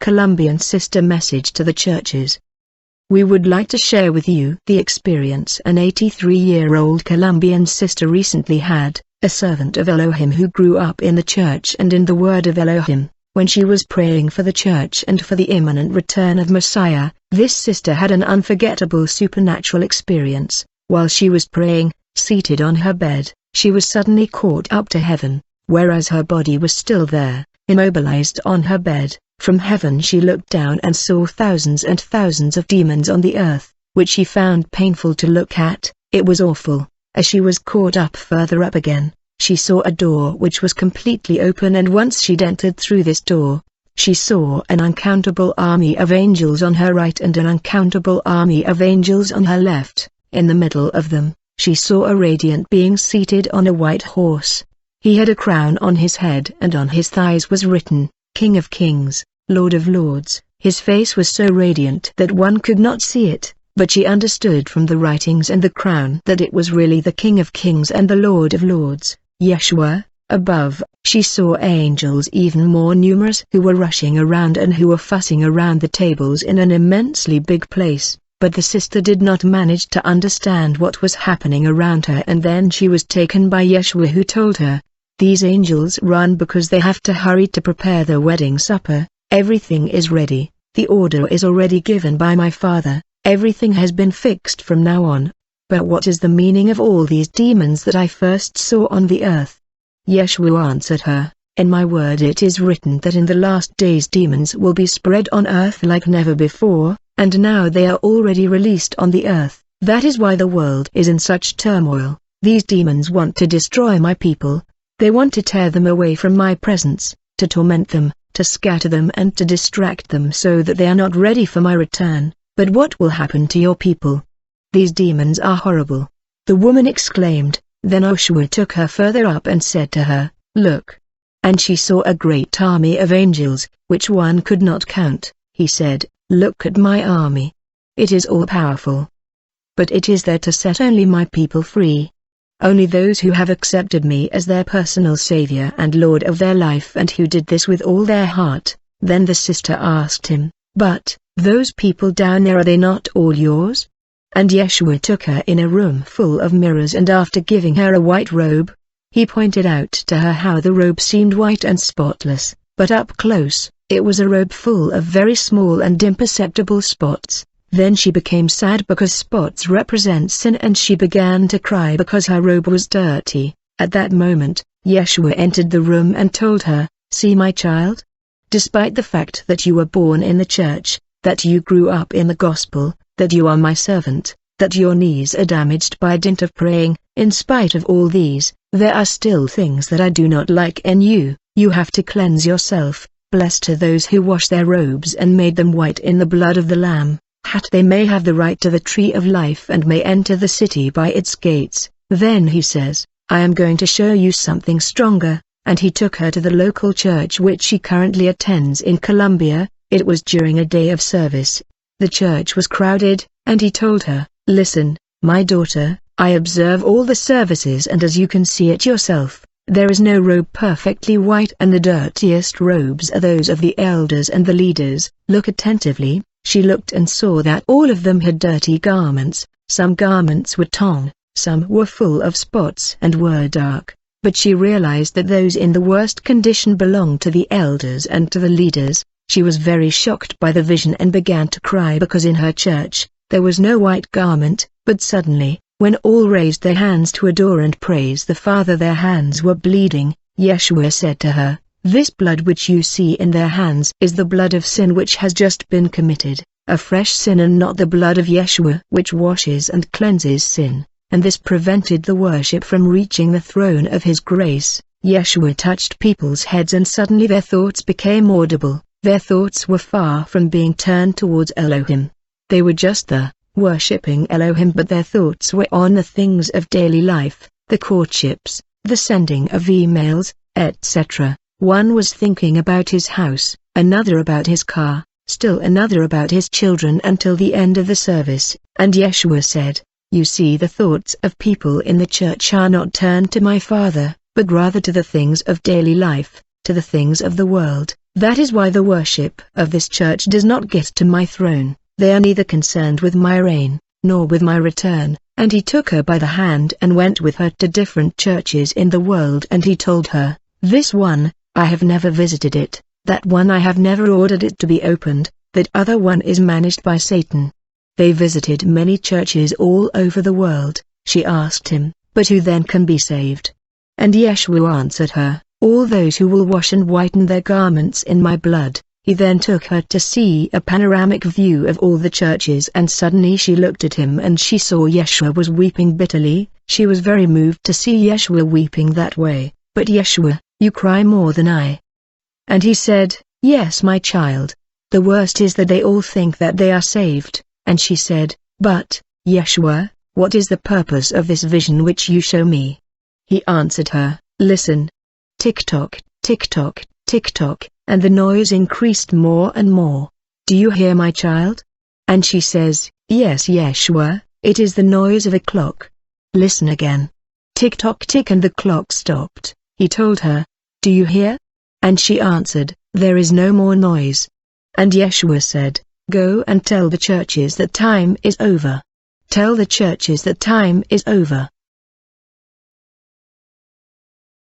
Colombian sister message to the churches. We would like to share with you the experience an 83-year-old Colombian sister recently had, a servant of Elohim who grew up in the church and in the word of Elohim. When she was praying for the church and for the imminent return of Messiah, this sister had an unforgettable supernatural experience. While she was praying, seated on her bed, she was suddenly caught up to heaven, whereas her body was still there, immobilized on her bed. From heaven she looked down and saw thousands and thousands of demons on the earth, which she found painful to look at. It was awful. As she was caught up further up again, she saw a door which was completely open, and once she'd entered through this door, she saw an uncountable army of angels on her right and an uncountable army of angels on her left. In the middle of them, she saw a radiant being seated on a white horse. He had a crown on his head and on his thighs was written, King of Kings, Lord of Lords. His face was so radiant that one could not see it, but she understood from the writings and the crown that it was really the King of Kings and the Lord of Lords, Yeshua. Above, she saw angels even more numerous who were rushing around and who were fussing around the tables in an immensely big place, but the sister did not manage to understand what was happening around her, and then she was taken by Yeshua, who told her, "These angels run because they have to hurry to prepare the wedding supper. Everything is ready, the order is already given by my Father, everything has been fixed from now on. But what is the meaning of all these demons that I first saw on the earth?" Yeshua answered her, "In my word it is written that in the last days demons will be spread on earth like never before, and now they are already released on the earth. That is why the world is in such turmoil. These demons want to destroy my people. They want to tear them away from my presence, to torment them, to scatter them and to distract them so that they are not ready for my return. But what will happen to your people? These demons are horrible." The woman exclaimed. Then Yeshua took her further up and said to her, "Look." And she saw a great army of angels, which one could not count. He said, "Look at my army. It is all powerful. But it is there to set only my people free. Only those who have accepted me as their personal savior and Lord of their life, and who did this with all their heart." Then the sister asked him, "But, those people down there, are they not all yours?" And Yeshua took her in a room full of mirrors, and after giving her a white robe, he pointed out to her how the robe seemed white and spotless, but up close, it was a robe full of very small and imperceptible spots. Then she became sad because spots represent sin, and she began to cry because her robe was dirty. At that moment, Yeshua entered the room and told her, "See, my child? Despite the fact that you were born in the church, that you grew up in the gospel, that you are my servant, that your knees are damaged by dint of praying, in spite of all these, there are still things that I do not like in you. You have to cleanse yourself. Blessed are those who wash their robes and made them white in the blood of the Lamb, that they may have the right to the tree of life and may enter the city by its gates." Then he says, "I am going to show you something stronger," and he took her to the local church which she currently attends in Colombia. It was during a day of service. The church was crowded, and he told her, "Listen, my daughter, I observe all the services, and as you can see it yourself, there is no robe perfectly white, and the dirtiest robes are those of the elders and the leaders. Look attentively." She looked and saw that all of them had dirty garments. Some garments were torn, some were full of spots and were dark, but she realized that those in the worst condition belonged to the elders and to the leaders. She was very shocked by the vision and began to cry because in her church, there was no white garment. But suddenly, when all raised their hands to adore and praise the Father, their hands were bleeding. Yeshua said to her, "This blood which you see in their hands is the blood of sin which has just been committed, a fresh sin, and not the blood of Yeshua which washes and cleanses sin." And this prevented the worship from reaching the throne of His grace. Yeshua touched people's heads and suddenly their thoughts became audible. Their thoughts were far from being turned towards Elohim. They were just there, worshipping Elohim, but their thoughts were on the things of daily life, the courtships, the sending of emails, etc. One was thinking about his house, another about his car, still another about his children, until the end of the service. And Yeshua said, "You see, the thoughts of people in the church are not turned to my Father, but rather to the things of daily life, to the things of the world. That is why the worship of this church does not get to my throne. They are neither concerned with my reign, nor with my return." And he took her by the hand and went with her to different churches in the world, and he told her, "This one, I have never visited it, that one I have never ordered it to be opened, that other one is managed by Satan." They visited many churches all over the world. She asked him, "But who then can be saved?" And Yeshua answered her, "All those who will wash and whiten their garments in my blood." He then took her to see a panoramic view of all the churches, and suddenly she looked at him and she saw Yeshua was weeping bitterly. She was very moved to see Yeshua weeping that way. "But Yeshua, you cry more than I." And he said, "Yes, my child. The worst is that they all think that they are saved." And she said, "But, Yeshua, what is the purpose of this vision which you show me?" He answered her, "Listen. Tick-tock, tick-tock, tick-tock," and the noise increased more and more. "Do you hear, my child?" And she says, "Yes, Yeshua, it is the noise of a clock." "Listen again. Tick-tock tick," and the clock stopped. He told her, "Do you hear?" And she answered, "There is no more noise." And Yeshua said, "Go and tell the churches that time is over. Tell the churches that time is over."